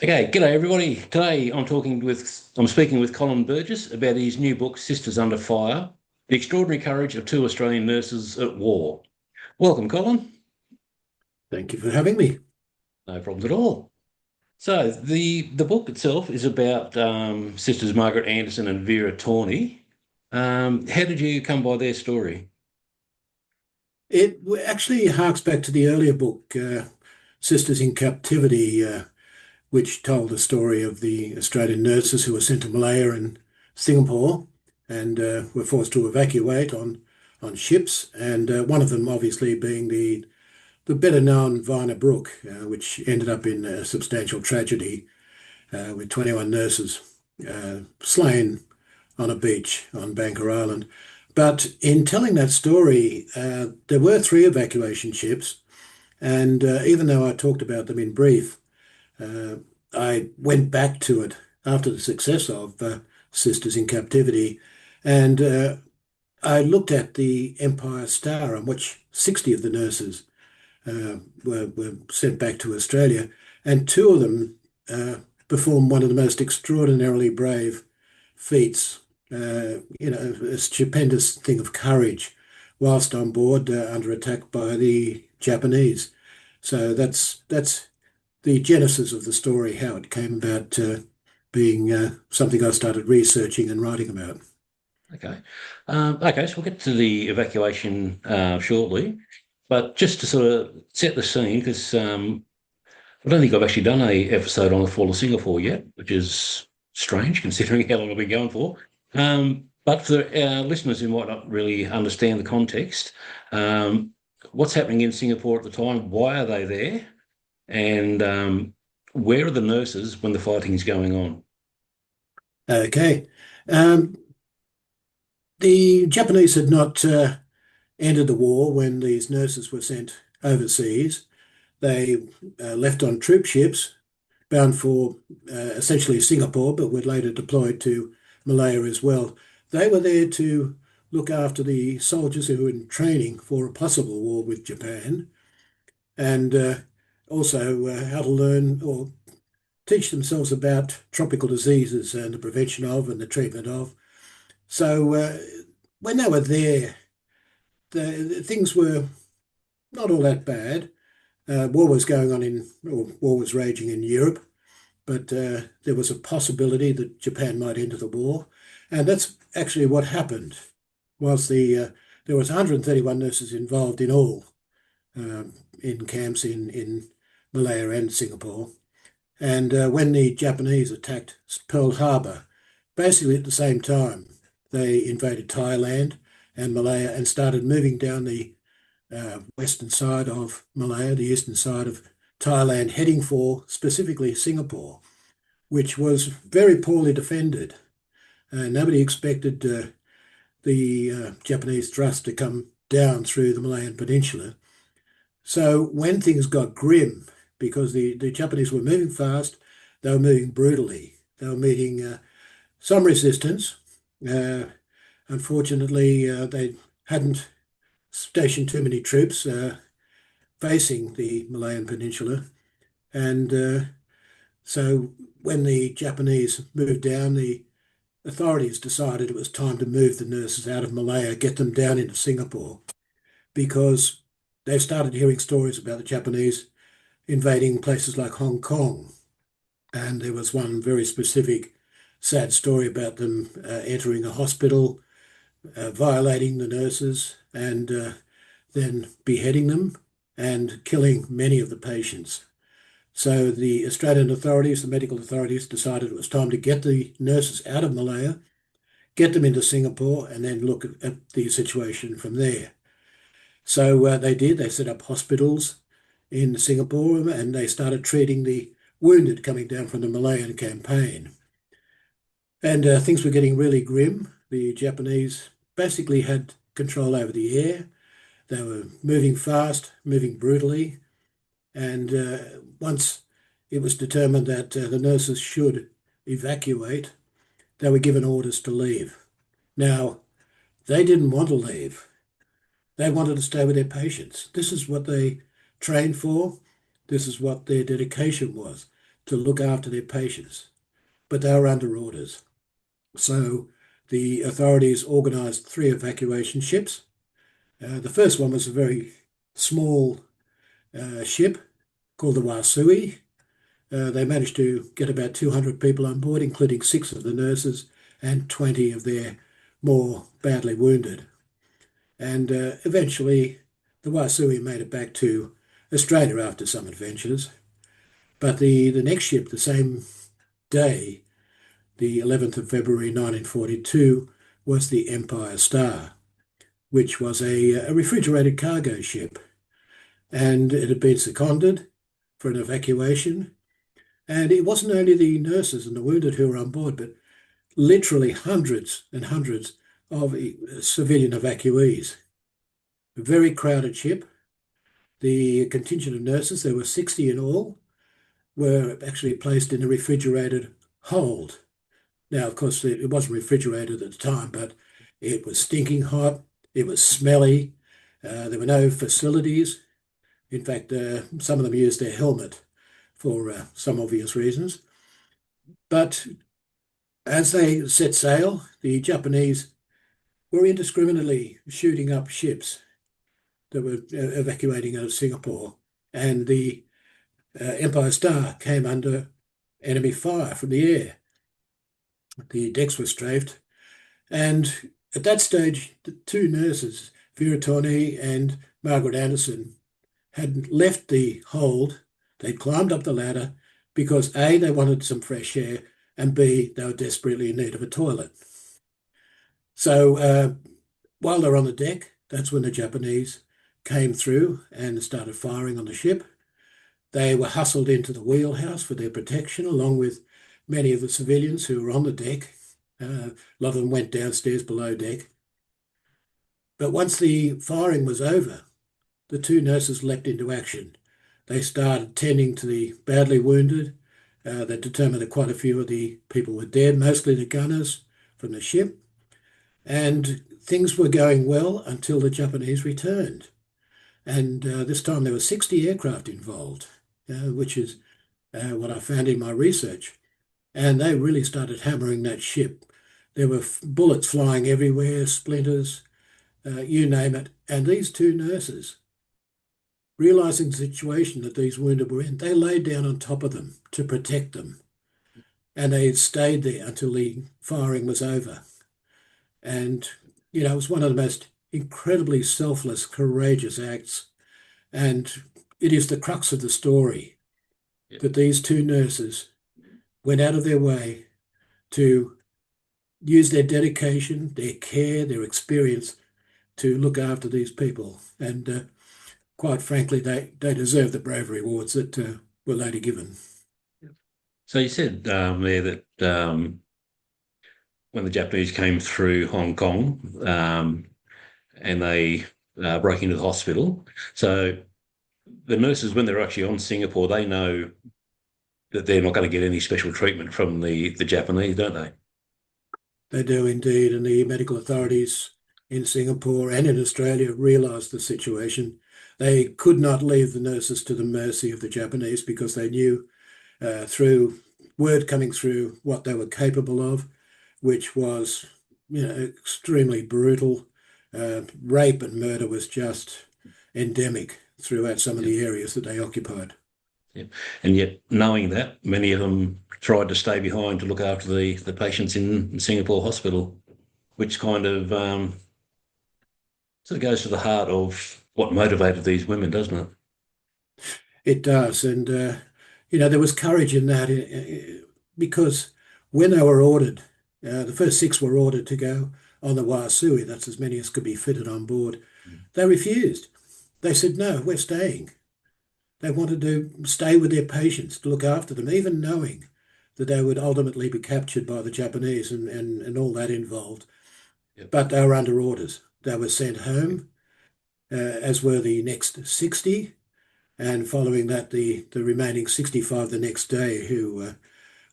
Okay, g'day everybody. Today I'm speaking with Colin Burgess about his new book, Sisters Under Fire: The Extraordinary Courage of Two Australian Nurses at War. Welcome, Colin. Thank you for having me. No problems at all. So the book itself is about Sisters Margaret Anderson and Vera Tawney. How did you come by their story? Actually harks back to the earlier book, Sisters in Captivity, which told the story of the Australian nurses who were sent to Malaya and Singapore and were forced to evacuate on ships. And one of them, obviously, being the better known Vina Brook, which ended up in a substantial tragedy with 21 nurses slain on a beach on Banker Island. But in telling that story, there were three evacuation ships, and even though I talked about them in brief, uh, I went back to it after the success of Sisters in Captivity, and I looked at the Empire Star on which 60 of the nurses were sent back to Australia, and two of them performed one of the most extraordinarily brave feats, a stupendous thing of courage whilst on board under attack by the Japanese. So that's the genesis of the story, how it came about being something I started researching and writing about. Okay. Okay, so we'll get to the evacuation shortly. But just to sort of set the scene, because I don't think I've actually done a episode on the fall of Singapore yet, which is strange considering how long I've been going for. But for our listeners who might not really understand the context, what's happening in Singapore at the time? Why are they there? And where are the nurses when the fighting is going on? Okay. Um, the Japanese had not entered the war when these nurses were sent overseas. They left on troop ships bound for essentially Singapore, but were later deployed to Malaya as well. They were there to look after the soldiers who were in training for a possible war with Japan, and also how to learn or teach themselves about tropical diseases and the prevention of and the treatment of. So when they were there, things were not all that bad. War was going on or war was raging in Europe, but there was a possibility that Japan might enter the war, and that's actually what happened. Whilst there was 131 nurses involved in all in camps in Malaya and Singapore, and when the Japanese attacked Pearl Harbor, basically at the same time, they invaded Thailand and Malaya and started moving down the western side of Malaya, the eastern side of Thailand, heading for specifically Singapore, which was very poorly defended. Nobody expected the Japanese thrust to come down through the Malayan Peninsula. So when things got grim, because the Japanese were moving fast, they were moving brutally. They were meeting some resistance. Uh, Unfortunately, they hadn't stationed too many troops facing the Malayan Peninsula. And so when the Japanese moved down, the authorities decided it was time to move the nurses out of Malaya, get them down into Singapore, because they started hearing stories about the Japanese invading places like Hong Kong. And there was one very specific sad story about them entering a hospital, violating the nurses, and then beheading them and killing many of the patients. So the Australian authorities, the medical authorities, decided it was time to get the nurses out of Malaya, get them into Singapore, and then look at the situation from there. So they did. They set up hospitals in Singapore and they started treating the wounded coming down from the Malayan campaign. And things were getting really grim. The Japanese basically had control over the air. They were moving fast, moving brutally. And once it was determined that the nurses should evacuate, they were given orders to leave. Now, they didn't want to leave. They wanted to stay with their patients. This is what they trained for. This is what their dedication was, to look after their patients, but they were under orders. So the authorities organised 3 evacuation ships. The first one was a very small ship called the Wasui. They managed to get about 200 people on board, including 6 of the nurses and 20 of their more badly wounded. And eventually, the Wasui made it back to Australia after some adventures. But the next ship, the same day, the 11th of February 1942, was the Empire Star, which was a refrigerated cargo ship. And it had been seconded for an evacuation. And it wasn't only the nurses and the wounded who were on board, but literally hundreds and hundreds of civilian evacuees. A very crowded ship. The contingent of nurses, there were 60 in all, were actually placed in a refrigerated hold. Now, of course, it wasn't refrigerated at the time, but it was stinking hot. It was smelly. There were no facilities. In fact, some of them used their helmet for some obvious reasons. But as they set sail, the Japanese were indiscriminately shooting up ships that were evacuating out of Singapore. And the Empire Star came under enemy fire from the air. The decks were strafed. And at that stage, the 2 nurses, Vera Tony and Margaret Anderson, had left the hold. They'd climbed up the ladder because A, they wanted some fresh air, and B, they were desperately in need of a toilet. So while they're on the deck, that's when the Japanese came through and started firing on the ship. They were hustled into the wheelhouse for their protection, along with many of the civilians who were on the deck. A lot of them went downstairs below deck. But once the firing was over, the 2 nurses leapt into action. They started tending to the badly wounded. They determined that quite a few of the people were dead, mostly the gunners from the ship. And things were going well until the Japanese returned. And this time there were 60 aircraft involved, which is what I found in my research. And they really started hammering that ship. There were bullets flying everywhere, splinters, you name it. And these 2 nurses, realizing the situation that these wounded were in, they laid down on top of them to protect them. And they stayed there until the firing was over. And, it was one of the most incredibly selfless, courageous acts. And it is the crux of the story that these 2 nurses went out of their way to use their dedication, their care, their experience to look after these people. And quite frankly, they deserve the bravery awards that were later given. So you said there that when the Japanese came through Hong Kong and they broke into the hospital, so the nurses, when they're actually on Singapore, they know that they're not going to get any special treatment from the Japanese, don't they? They do indeed, and the medical authorities in Singapore and in Australia realised the situation. They could not leave the nurses to the mercy of the Japanese because they knew through word coming through what they were capable of, which was, extremely brutal. Rape and murder was just endemic throughout some of the areas that they occupied. Yeah. And yet, knowing that, many of them tried to stay behind to look after the patients in Singapore hospital, which kind of sort of goes to the heart of what motivated these women, doesn't it? It does. And, there was courage in that because when they were ordered, the first 6 were ordered to go on the Wasui, that's as many as could be fitted on board. They refused. They said, no, we're staying. They wanted to stay with their patients, to look after them, even knowing that they would ultimately be captured by the Japanese and all that involved. Yep. But they were under orders. They were sent home, as were the next 60, and following that, the remaining 65 the next day who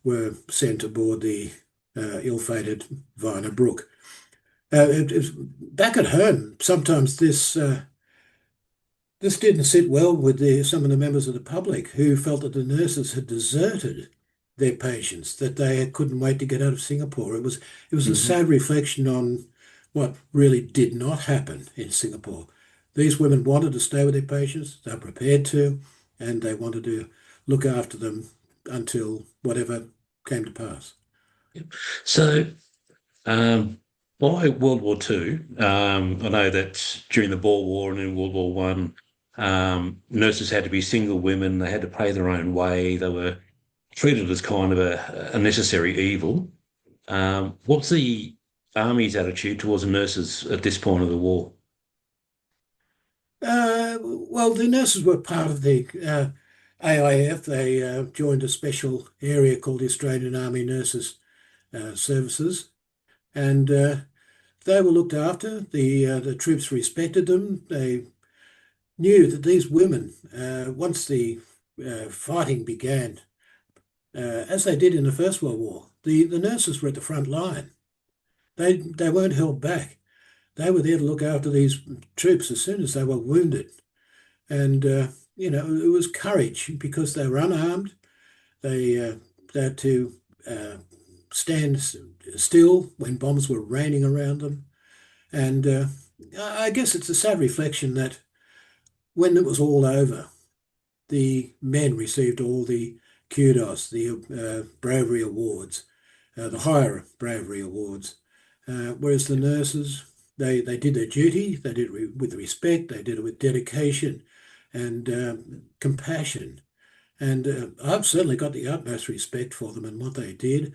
were sent aboard the ill-fated Vina Brook. Back at home, sometimes this didn't sit well with some of the members of the public who felt that the nurses had deserted their patients, that they couldn't wait to get out of Singapore. It was a Hmm. sad reflection on what really did not happen in Singapore. These women wanted to stay with their patients, they were prepared to, and they wanted to look after them until whatever came to pass. So, by World War Two, I know that during the Boer War and in World War One, nurses had to be single women. They had to pay their own way. They were treated as kind of a necessary evil. What's the army's attitude towards the nurses at this point of the war? Well, the nurses were part of the AIF. They joined a special area called the Australian Army Nurses Services, and they were looked after. The troops respected them. They knew that these women, once the fighting began, as they did in the First World War, the nurses were at the front line. They weren't held back. They were there to look after these troops as soon as they were wounded. And it was courage because they were unarmed. They had to uh, stand still when bombs were raining around them. And I guess it's a sad reflection that when it was all over, the men received all the kudos, the bravery awards, the higher bravery awards, whereas the nurses, they did their duty, they did it with respect, they did it with dedication and compassion. And I've certainly got the utmost respect for them and what they did,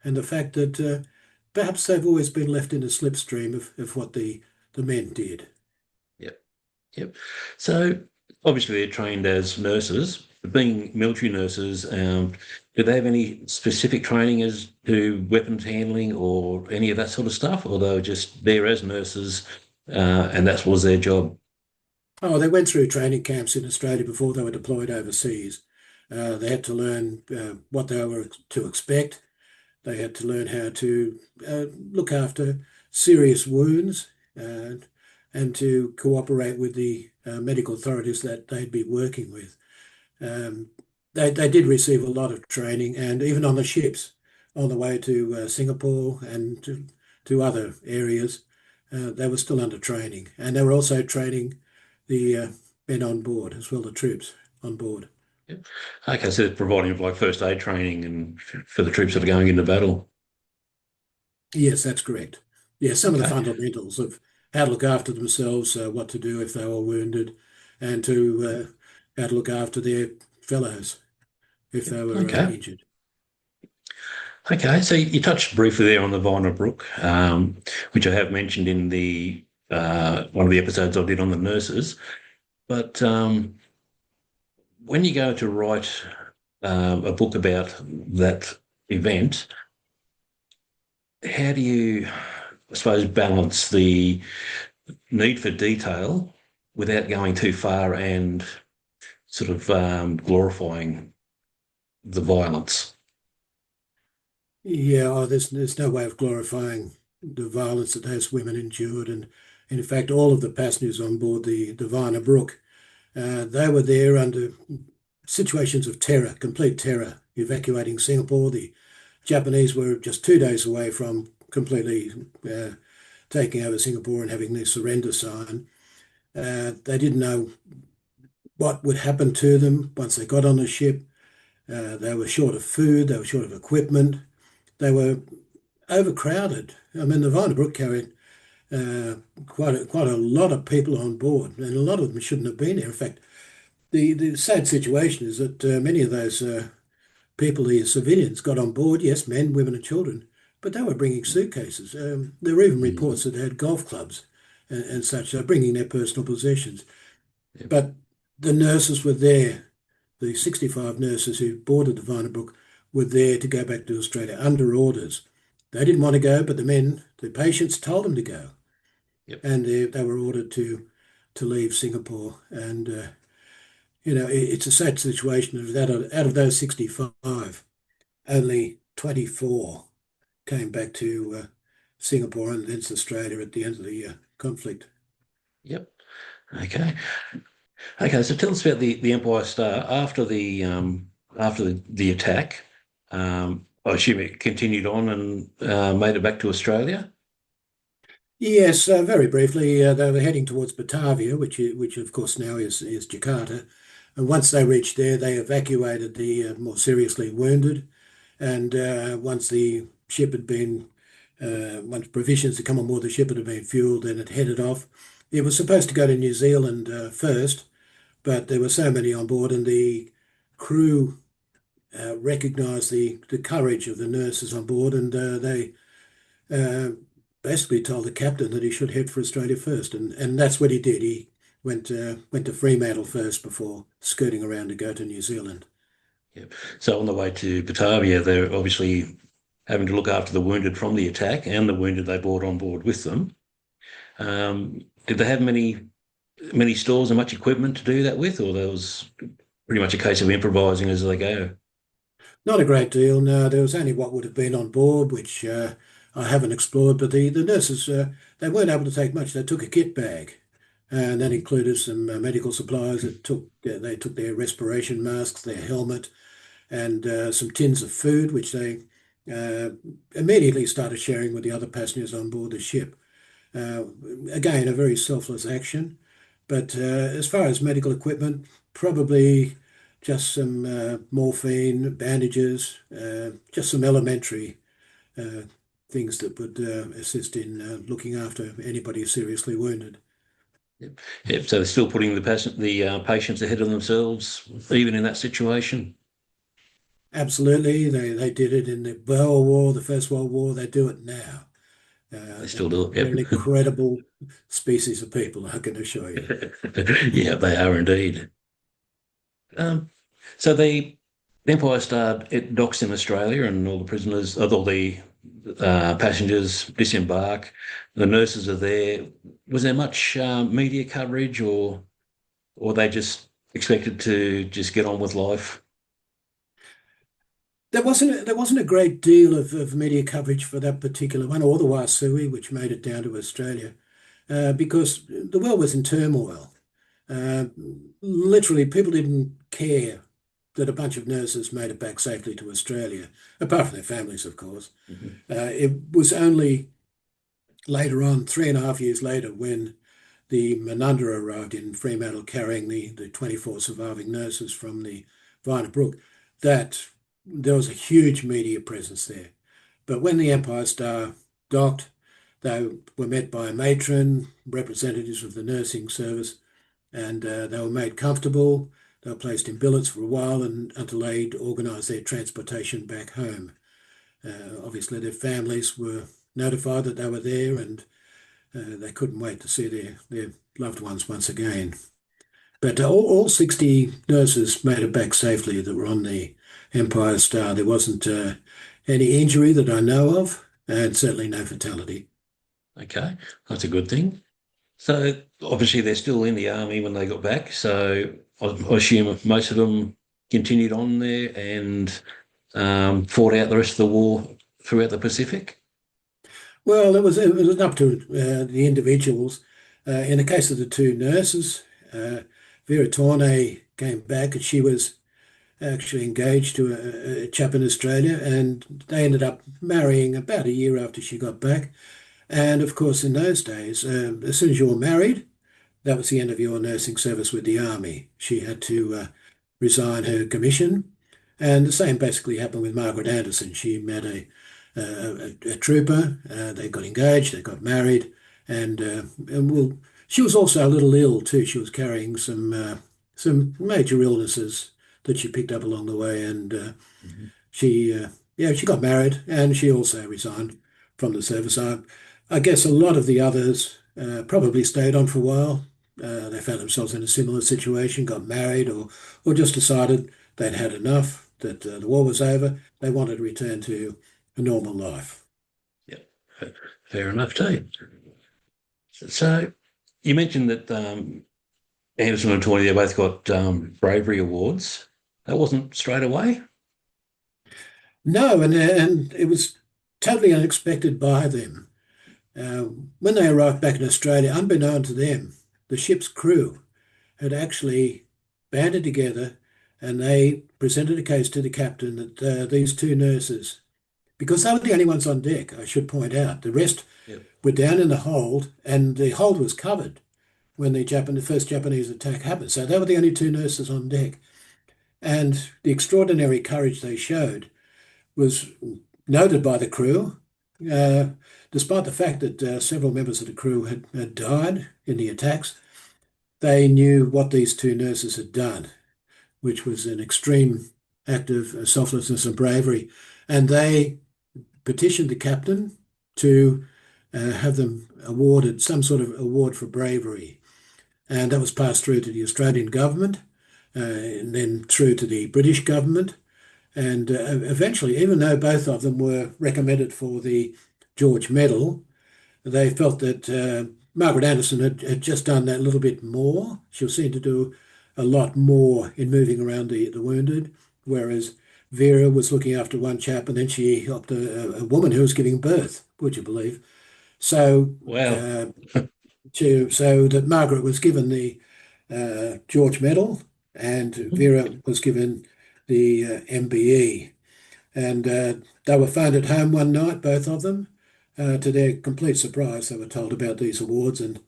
and the fact that perhaps they've always been left in a slipstream of what the men did. Yep, yep. So obviously they're trained as nurses. Being military nurses, do they have any specific training as to weapons handling or any of that sort of stuff, or they were just there as nurses, and that was their job? Oh, they went through training camps in Australia before they were deployed overseas. They had to learn what they were to expect. They had to learn how to look after serious wounds and to cooperate with the medical authorities that they'd be working with. Um, they did receive a lot of training, and even on the ships on the way to Singapore and to other areas, they were still under training. And they were also training the men on board as well, the troops on board. Yep. Okay, so they're providing like first aid training and for the troops that are going into battle. Yes, that's correct. Yeah, some of the Okay, fundamentals of how to look after themselves, what to do if they were wounded, and to how to look after their fellows if yep. they were Okay. injured. Okay, so you touched briefly there on the Viner Brook, which I have mentioned in the one of the episodes I did on the nurses. But when you go to write a book about that event, how do you, I suppose, balance the need for detail without going too far and sort of glorifying the violence? Yeah, there's no way of glorifying the violence that those women endured, and in fact, all of the passengers on board the Varna Brook, they were there under situations of terror, complete terror, evacuating Singapore. The Japanese were just 2 days away from completely taking over Singapore and having the surrender sign. They didn't know what would happen to them once they got on the ship. They were short of food, they were short of equipment, they were overcrowded. I mean, the Vinebrook carried quite a lot of people on board, and a lot of them shouldn't have been there. In fact, the sad situation is that many of those people, the civilians, got on board, yes, men, women, and children, but they were bringing suitcases. There were even reports Mhm. that they had golf clubs and such, bringing their personal possessions. Yep. But the nurses were there. The 65 nurses who boarded the Vinebrook were there to go back to Australia under orders. They didn't want to go, but the men, the patients, told them to go, Yep. and they were ordered to leave Singapore. And it's a sad situation that out of those 65, only 24 came back to Singapore and then to Australia at the end of the conflict. Yep. Okay. Okay. So tell us about the Empire Star after the attack. I assume it continued on and made it back to Australia. Yes, very briefly, they were heading towards Batavia, which of course now is Jakarta. And once they reached there, they evacuated the more seriously wounded. And once the ship had been, once provisions had come on board the ship had been fueled, then it headed off. It was supposed to go to New Zealand first, but there were so many on board, and the crew recognised the courage of the nurses on board, and they uh, basically told the captain that he should head for Australia first, and that's what he did. He went to Fremantle first before skirting around to go to New Zealand. Yeah. So on the way to Batavia, they're obviously having to look after the wounded from the attack and the wounded they brought on board with them. Did they have many stores and much equipment to do that with, or there was pretty much a case of improvising as they go? Not a great deal. No, there was only what would have been on board, which I haven't explored. But the nurses they weren't able to take much. They took a kit bag, and that included some medical supplies. They took their respiration masks, their helmet, and some tins of food, which they uh, immediately started sharing with the other passengers on board the ship. Uh, Again, a very selfless action. But as far as medical equipment, probably just some morphine, bandages, just some elementary uh, things that would assist in looking after anybody seriously wounded. Yep. Yep. So they're still putting the patients ahead of themselves, even in that situation. Absolutely, they did it in the Boer War, the First World War. They do it now. They still do They're an it. incredible species of people, I can assure you. Yep. Yeah, they are indeed. Um, so the Empire Star it docks in Australia, and all the prisoners, all the passengers disembark. The nurses are there. Was there much media coverage, or they just expected to just get on with life? There wasn't a great deal of media coverage for that particular one, or the Wasui, which made it down to Australia, because the world was in turmoil. Uh, Literally, people didn't care that a bunch of nurses made it back safely to Australia, apart from their families, of course. Mhm. It was only later on, 3.5 years later, when the Manunda arrived in Fremantle carrying the 24 surviving nurses from the Vina Brook, that there was a huge media presence there. But when the Empire Star docked, they were met by a matron, representatives of the nursing service, and they were made comfortable. They were placed in billets for a while and until they'd organised their transportation back home. Obviously, their families were notified that they were there, and they couldn't wait to see their loved ones once again. But all 60 nurses made it back safely that were on the Empire Star. There wasn't any injury that I know of, and certainly no fatality. Okay, that's a good thing. So obviously they're still in the army when they got back. So I assume most of them continued on there and fought out the rest of the war throughout the Pacific. Well, it was up to the individuals. In the case of the two nurses, uh, Vera Tornay came back and she was actually engaged to a chap in Australia, and they ended up marrying about a year after she got back. And of course, in those days, as soon as you were married, that was the end of your nursing service with the army. She had to resign her commission. And the same basically happened with Margaret Anderson. She met a trooper, they got engaged, they got married, and well, she was also a little ill too. She was carrying some major illnesses that she picked up along the way, and Mhm. she got married, and she also resigned from the service. I guess a lot of the others probably stayed on for a while. They found themselves in a similar situation, got married, or just decided they'd had enough, that the war was over. They wanted to return to a normal life. Yep, fair enough too. So you mentioned that Anderson and Toynbee, they both got bravery awards. That wasn't straight away. No, and it was totally unexpected by them. Uh, when they arrived back in Australia, unbeknown to them, the ship's crew had actually banded together and they presented a case to the captain that these two nurses, because they were the only ones on deck, I should point out, the rest Yep. were down in the hold, and the hold was covered when the first Japanese attack happened. So they were the only two nurses on deck. And the extraordinary courage they showed was noted by the crew, uh, despite the fact that several members of the crew had died in the attacks. They knew what these two nurses had done, which was an extreme act of selflessness and bravery. And they petitioned the captain to have them awarded some sort of award for bravery. And that was passed through to the Australian government, and then through to the British government. And eventually, even though both of them were recommended for the George Medal, they felt that Margaret Anderson had just done that little bit more. She was seen to do a lot more in moving around the wounded, whereas Vera was looking after one chap and then she helped a woman who was giving birth, would you believe? So, Wow. uh, so that Margaret was given the George Medal and Vera was given the MBE. And they were found at home one night, both of them. To their complete surprise, they were told about these awards and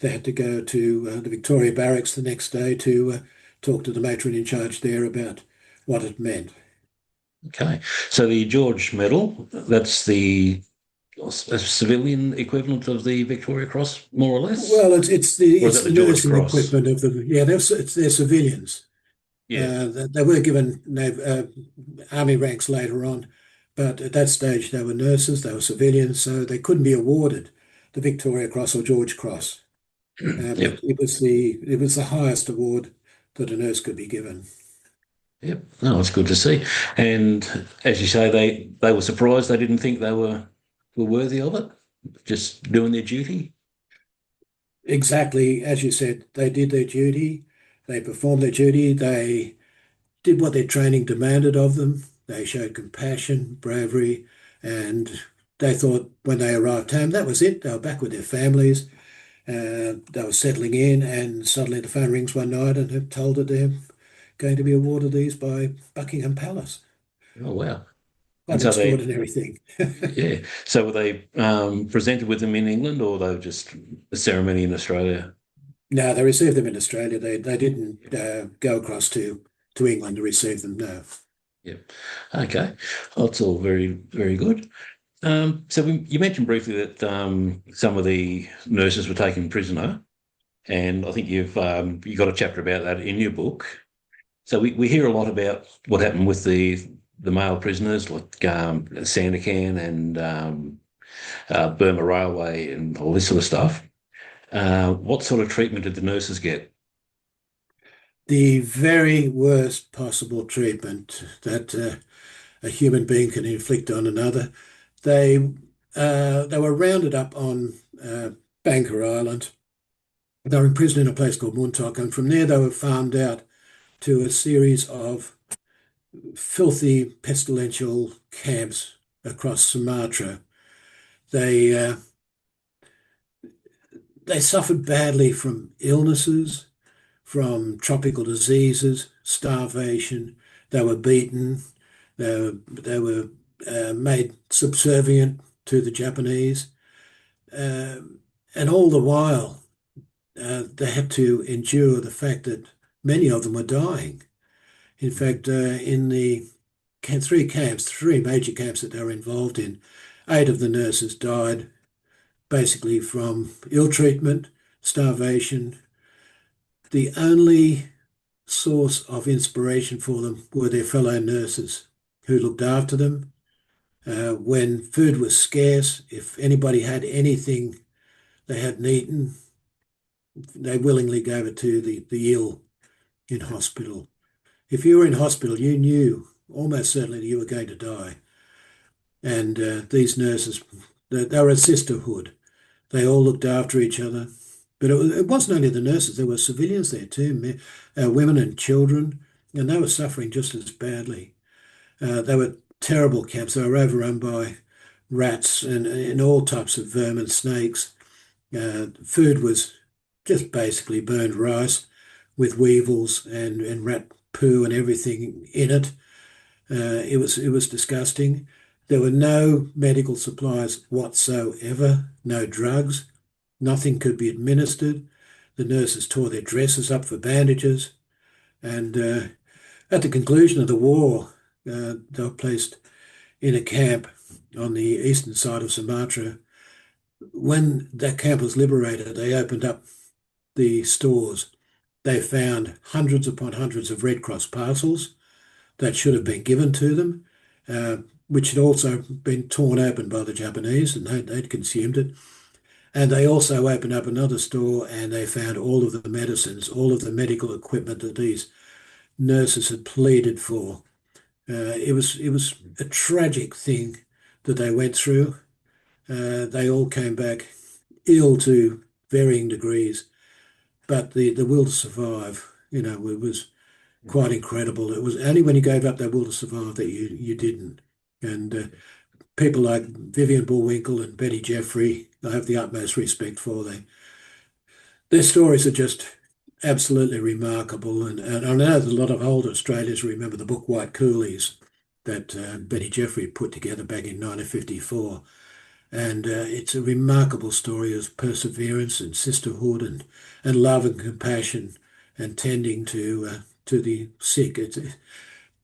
they had to go to the Victoria Barracks the next day to talk to the matron in charge there about what it meant. Okay. So the George Medal, that's the civilian equivalent of the Victoria Cross, more or less? Well, it's the Or is it's that the the George nursing Cross? equipment of the yeah they're civilians. Yeah. They were given army ranks later on, but at that stage they were nurses, they were civilians, so they couldn't be awarded the Victoria Cross or George Cross. But Yep. it was the highest award that a nurse could be given. Yep. No, it's good to see. And as you say, they were surprised. They didn't think they were worthy of it, just doing their duty. Exactly as you said, they did their duty, they performed their duty, they did what their training demanded of them. They showed compassion, bravery, and they thought when they arrived home, that was it. They were back with their families. They were settling in, and suddenly the phone rings one night and they're told that they're going to be awarded these by Buckingham Palace. Oh, wow. Quite And an so they, extraordinary thing. yeah. So were they presented with them in England, or they were just a ceremony in Australia? No, they received them in Australia. They didn't go across to England to receive them. No. Yep. Okay. Well, it's all very, very good. You mentioned briefly that some of the nurses were taken prisoner, and I think you got a chapter about that in your book. So we hear a lot about what happened with the male prisoners, like Sandakan and Burma Railway and all this sort of stuff. What sort of treatment did the nurses get? The very worst possible treatment that a human being can inflict on another. They they were rounded up on Banker Island. They were imprisoned in a place called Muntok, and from there they were farmed out to a series of filthy, pestilential camps across Sumatra. They uh, they suffered badly from illnesses, from tropical diseases, starvation. They were beaten. They were made subservient to the Japanese, uh, and all the while they had to endure the fact that many of them were dying. In fact, in the three major camps that they were involved in, 8 of the nurses died basically from ill treatment, starvation. The only source of inspiration for them were their fellow nurses who looked after them. When food was scarce, if anybody had anything they hadn't eaten, they willingly gave it to the ill in hospital. If you were in hospital, you knew almost certainly that you were going to die. And these nurses, they were a sisterhood. They all looked after each other. But it wasn't only the nurses, there were civilians there too, women and children, and they were suffering just as badly. They were terrible camps. They were overrun by rats and all types of vermin, snakes. Food was just basically burned rice with weevils and rat poo and everything in it. It was disgusting. There were no medical supplies whatsoever, no drugs, nothing could be administered. The nurses tore their dresses up for bandages, and at the conclusion of the war, they were placed in a camp on the eastern side of Sumatra. When that camp was liberated, they opened up the stores. They found hundreds upon hundreds of Red Cross parcels that should have been given to them, uh, which had also been torn open by the Japanese, and they'd consumed it. And they also opened up another store and they found all of the medicines, all of the medical equipment that these nurses had pleaded for. It was a tragic thing that they went through. They all came back ill to varying degrees, but the will to survive, it was quite incredible. It was only when you gave up that will to survive that you didn't. And people like Vivian Bullwinkle and Betty Jeffrey, I have the utmost respect for. Their stories are just absolutely remarkable. And I know that a lot of older Australians remember the book White Coolies that Betty Jeffrey put together back in 1954. And it's a remarkable story of perseverance and sisterhood and love and compassion and tending to the sick.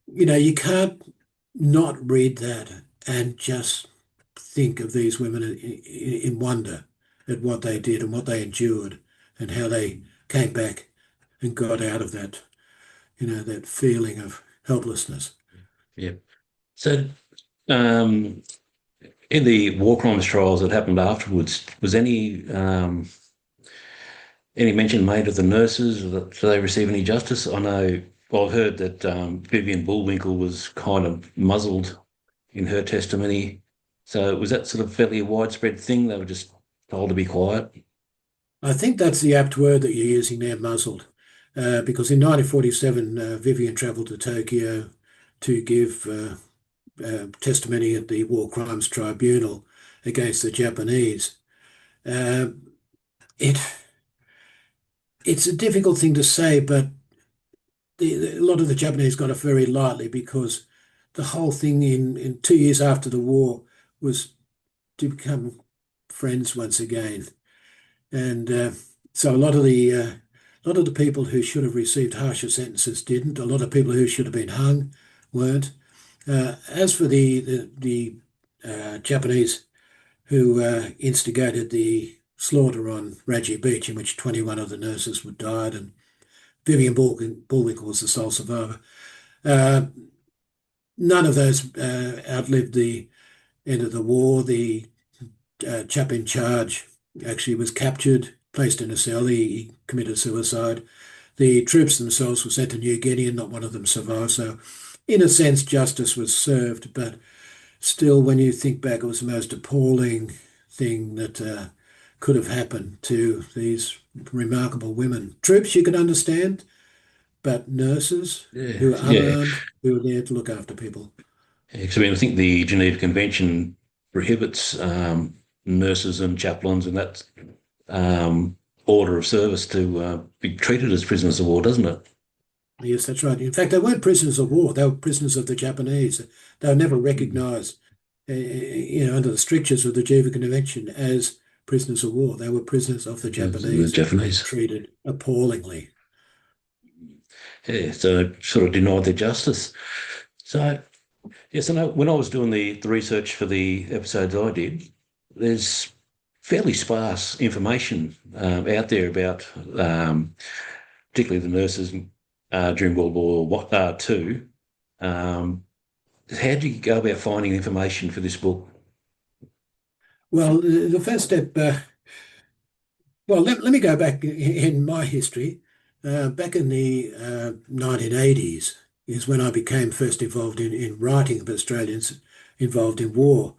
You can't not read that and just think of these women in wonder at what they did and what they endured and how they came back and got out of that feeling of helplessness. Yeah. So, um, in the war crimes trials that happened afterwards, was any mention made of the nurses? Did they receive any justice? I know, well, I've heard that Vivian Bullwinkle was kind of muzzled in her testimony. So was that sort of fairly a widespread thing? They were just told to be quiet? I think that's the apt word that you're using there, muzzled, because in 1947, Vivian travelled to Tokyo to give testimony at the War Crimes Tribunal against the Japanese. Uh, it it's a difficult thing to say, but a lot of the Japanese got it very lightly because the whole thing in 2 years after the war was to become friends once again. And so a lot of the people who should have received harsher sentences didn't. A lot of people who should have been hung weren't. As for the Japanese who instigated the slaughter on Raji Beach, in which 21 of the nurses were died, and Vivian Bullwinkle was the sole survivor. Uh, None of those outlived the end of the war. The chap in charge actually was captured, placed in a cell. He committed suicide. The troops themselves were sent to New Guinea, and not one of them survived. So, in a sense, justice was served. But still, when you think back, it was the most appalling thing that could have happened to these remarkable women. Troops, you could understand, but nurses Yeah, who are yeah. unarmed, who are there to look after people. Yeah, 'cause I mean, I think the Geneva Convention prohibits nurses and chaplains and that order of service to be treated as prisoners of war, doesn't it? Yes, that's right. In fact, they weren't prisoners of war. They were prisoners of the Japanese. They were never recognized, under the strictures of the Geneva Convention as prisoners of war. They were prisoners of the The Japanese and Japanese. treated appallingly. Yeah, so sort of denied their justice. So, yes, I know when I was doing the research for the episodes I did, there's fairly sparse information out there about particularly the nurses during World War Two. Um, how do you go about finding information for this book? Well, the first step, well, let me go back in my history. Back in the 1980s is when I became first involved in writing of Australians involved in war.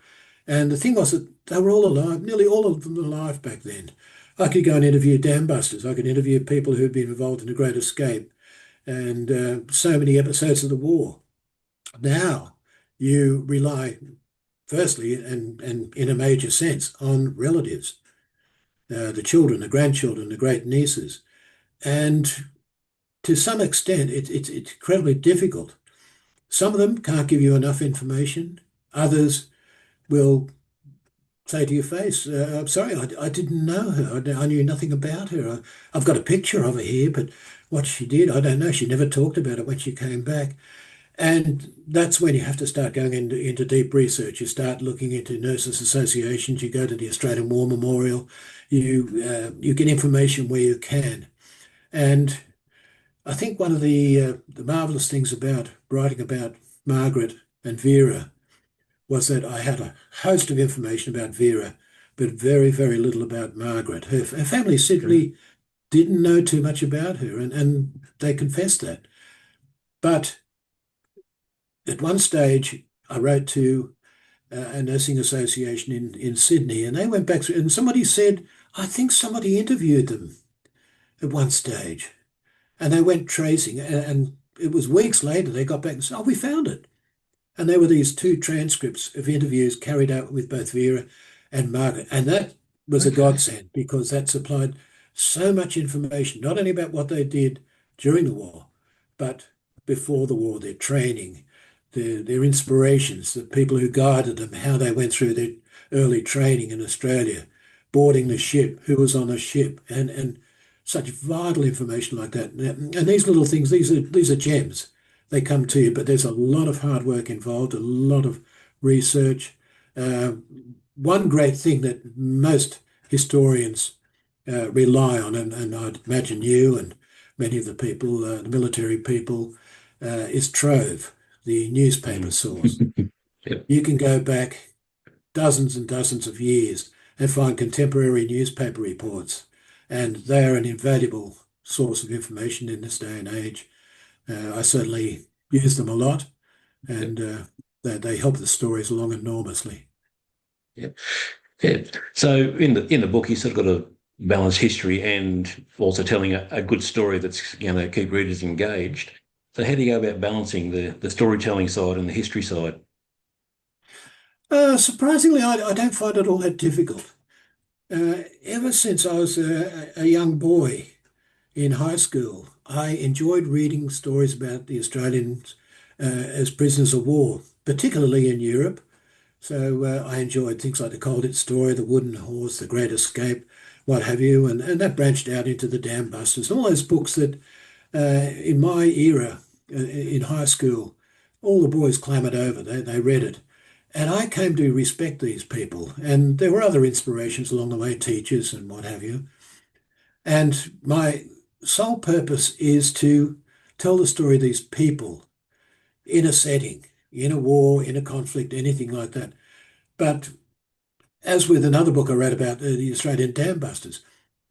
And the thing was that they were all alive, nearly all of them alive back then. I could go and interview dam busters. I could interview people who'd been involved in the Great Escape and so many episodes of the war. Now you rely, firstly, and in a major sense, on relatives, the children, the grandchildren, the great nieces. And to some extent, it's incredibly difficult. Some of them can't give you enough information. Others will say to your face, I'm sorry, I didn't know her. I knew nothing about her. I've got a picture of her here, but what she did, I don't know. She never talked about it when she came back. And that's when you have to start going into deep research. You start looking into nurses associations. You go to the Australian War Memorial. You get information where you can. And I think one of the marvelous things about writing about Margaret and Vera was that I had a host of information about Vera, but very, very little about Margaret. Her family Okay. simply didn't know too much about her, and they confessed that. But at one stage, I wrote to a nursing association in Sydney, and they went back through, and somebody said, I think somebody interviewed them at one stage. And they went tracing, and it was weeks later they got back and said, oh, we found it. And there were these two transcripts of interviews carried out with both Vera and Margaret. And that was a Okay. godsend because that supplied so much information, not only about what they did during the war, but before the war, their training, their inspirations, the people who guided them, how they went through their early training in Australia, boarding the ship, who was on the ship, and such vital information like that. And these little things, these are gems. They come to you, but there's a lot of hard work involved, a lot of research. Uh, One great thing that most historians rely on, and I'd imagine you and many of the people, the military people, is Trove, the newspaper Mm. source. Yep. You can go back dozens and dozens of years and find contemporary newspaper reports, and they are an invaluable source of information in this day and age. I certainly use them a lot, Yep. and they help the stories along enormously. Yep. Yeah. So in the book, you sort of got to balance history and also telling a good story that's going to keep readers engaged. So how do you go about balancing the storytelling side and the history side? Surprisingly, I don't find it all that difficult. Ever since I was a young boy in high school, I enjoyed reading stories about the Australians as prisoners of war, particularly in Europe. So I enjoyed things like the Colditz story, the Wooden Horse, the Great Escape, what have you, and that branched out into the Dam Busters, all those books that in my era in high school, all the boys clamoured over. They read it. And I came to respect these people. And there were other inspirations along the way, teachers and what have you. And my sole purpose is to tell the story of these people in a setting, in a war, in a conflict, anything like that. But as with another book I read about the Australian dam busters,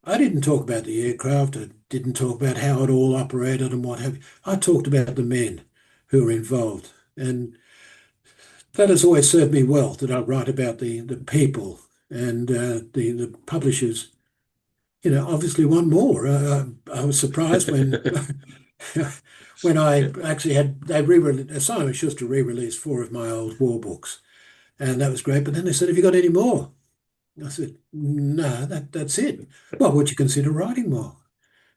I didn't talk about the aircraft. I didn't talk about how it all operated and what have you. I talked about the men who were involved. And that has always served me well, that I write about the people and the publishers, obviously want more. I was surprised when when I Yep. actually had they re-released Simon Schuster re-released four of my old war books, and that was great. But then they said, "Have you got any more?" I said, "No, that's it." Well, would you consider writing more?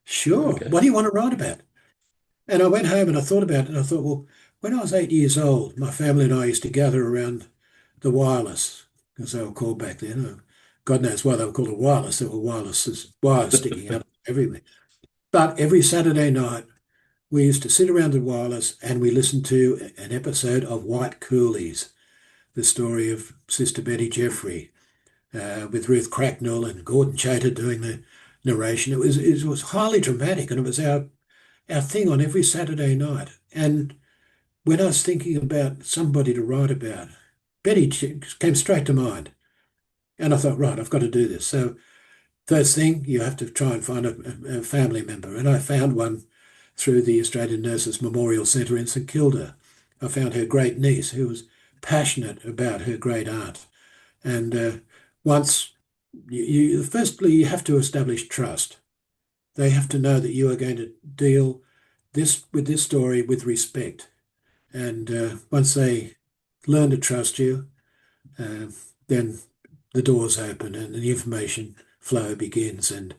Sure. Okay. What do you want to write about? And I went home and I thought about it, and I thought, well, when I was 8 years old, my family and I used to gather around the wireless, as they were called back then. God knows why they were called a wireless. There were wires sticking out everywhere. But every Saturday night, we used to sit around the wireless and we listened to an episode of White Coolies, the story of Sister Betty Jeffrey, with Ruth Cracknell and Gordon Chater doing the narration. It was highly dramatic, and it was our thing on every Saturday night. And when I was thinking about somebody to write about, Betty came straight to mind. And I thought, right, I've got to do this. So first thing, you have to try and find a family member. And I found one through the Australian Nurses Memorial Centre in St Kilda. I found her great niece who was passionate about her great aunt. And once firstly, you have to establish trust. They have to know that you are going to deal with this story with respect. And once they learn to trust you, uh, then the doors open and the information flow begins. And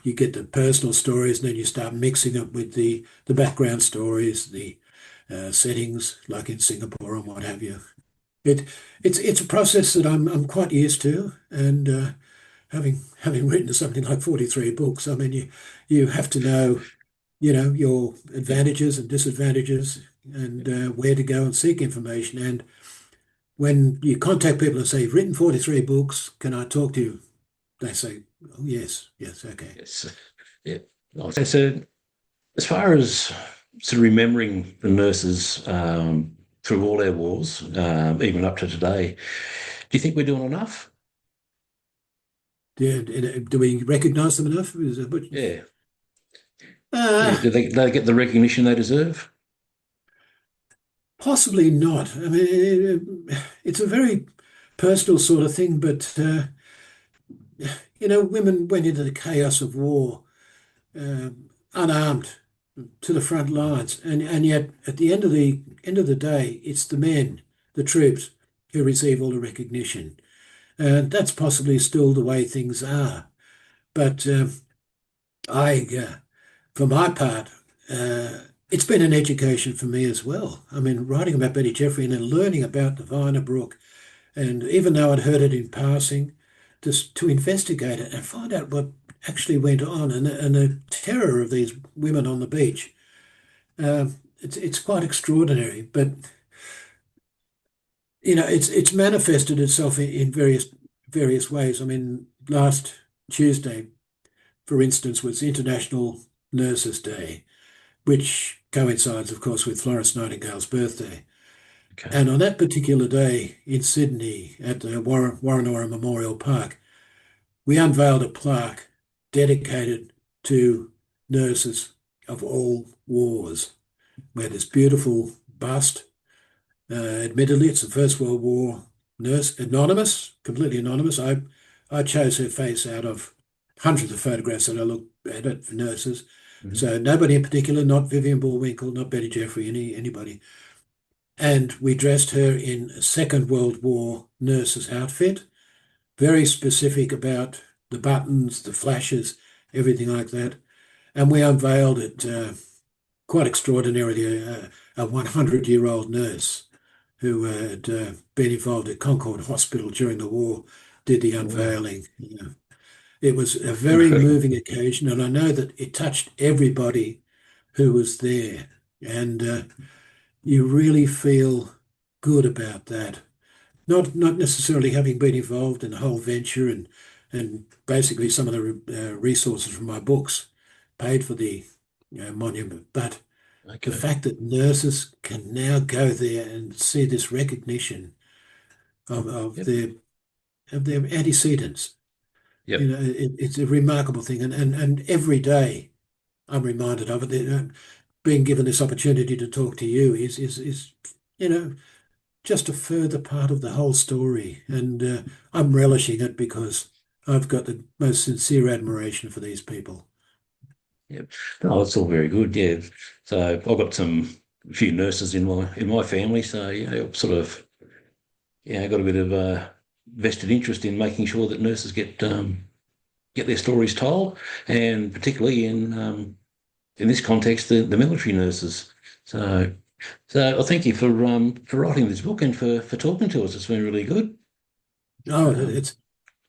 you get the personal stories, and then you start mixing it with the background stories, the settings, like in Singapore and what have you. It it's a process that I'm quite used to, and having written something like 43 books, I mean you have to know, your advantages and disadvantages, and where to go and seek information. And when you contact people and say, "You've written 43 books, can I talk to you?" They say, "Oh, yes, yes, okay." Yes. Yeah. Okay, so as far as sort of remembering the nurses through all our wars, even up to today, do you think we're doing enough? Do we recognize them enough? Is that what- Yeah. Yeah. Uh, Do they get the recognition they deserve? Possibly not. I mean, it's a very personal sort of thing, but women went into the chaos of war uh, unarmed to the front lines, and yet at the end of the day, it's the men, the troops, who receive all the recognition. And that's possibly still the way things are. But I, for my part, it's been an education for me as well. I mean, writing about Betty Jeffrey and then learning about the Viner Brook, and even though I'd heard it in passing, just to investigate it and find out what actually went on, and the terror of these women on the beach. It's quite extraordinary, but it's manifested itself in various ways. I mean, last Tuesday, for instance, was International Nurses Day, which coincides, of course, with Florence Nightingale's birthday. Okay. And on that particular day in Sydney at the Warrenora Memorial Park, we unveiled a plaque dedicated to nurses of all wars. We had this beautiful bust. Admittedly, it's the First World War nurse, anonymous, completely anonymous. I chose her face out of hundreds of photographs that I looked at for nurses. Mhm. So nobody in particular, not Vivian Bullwinkle, not Betty Jeffrey, anybody. And we dressed her in a Second World War nurse's outfit, very specific about the buttons, the flashes, everything like that. And we unveiled it quite extraordinarily, a 100-year-old nurse who had been involved at Concord Hospital during the war did the Oh, wow. unveiling. It was a very Incredible. moving occasion, and I know that it touched everybody who was there. And you really feel good about that. Not necessarily having been involved in the whole venture, and basically some of the resources from my books paid for the monument, but the Okay. fact that nurses can now go there and see this recognition of Yep. their antecedents, Yep. it's a remarkable thing, and every day I'm reminded of it. Being given this opportunity to talk to you is you know just a further part of the whole story, and I'm relishing it because I've got the most sincere admiration for these people. Yep. No, it's all very good. Yeah. So I've got a few nurses in my family. So sort of got a bit of vested interest in making sure that nurses get their stories told, and particularly in this context, the military nurses. So I thank you for writing this book and for talking to us. It's been really good. Oh, Um,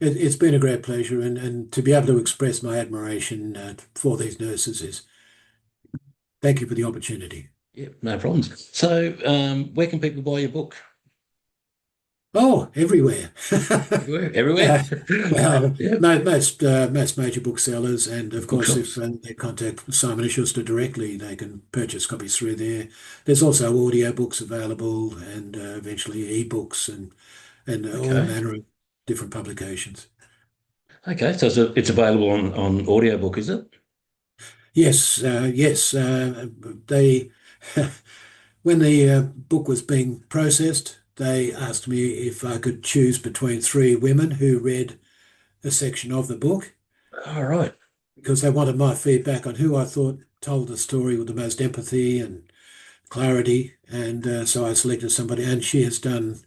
it's been a great pleasure, and to be able to express my admiration for these nurses is thank you for the opportunity. yeah, no problems. So where can people buy your book? Oh, everywhere. Everywhere, everywhere. Uh, well, Yeah, most major booksellers, and of course, if bookshops. they contact Simon and Schuster directly, they can purchase copies through there. There's also audio books available, and eventually ebooks, and all Okay. manner of different publications. Okay, so it's available on audiobook, is it? Yes, yes. They, when the book was being processed, they asked me if I could choose between three women who read a section of the book, All right. because they wanted my feedback on who I thought told the story with the most empathy and clarity. And so I selected somebody, and she has done.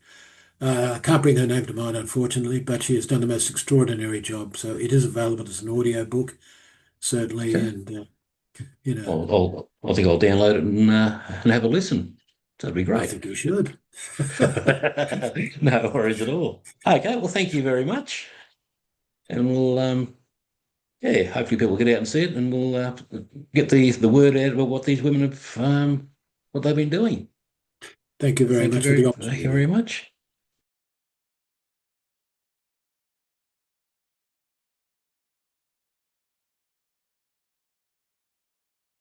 I can't bring her name to mind, unfortunately, but she has done the most extraordinary job. So it is available as an audio book. certainly, Okay. and you know, I think I'll download it and have a listen. That'd be I great. think you should. No worries at all. Okay, well, thank you very much, and we'll yeah, hopefully people get out and see it, and we'll get the word out about what these women have what they've been doing. Thank you very much for the Thank you very opportunity. much.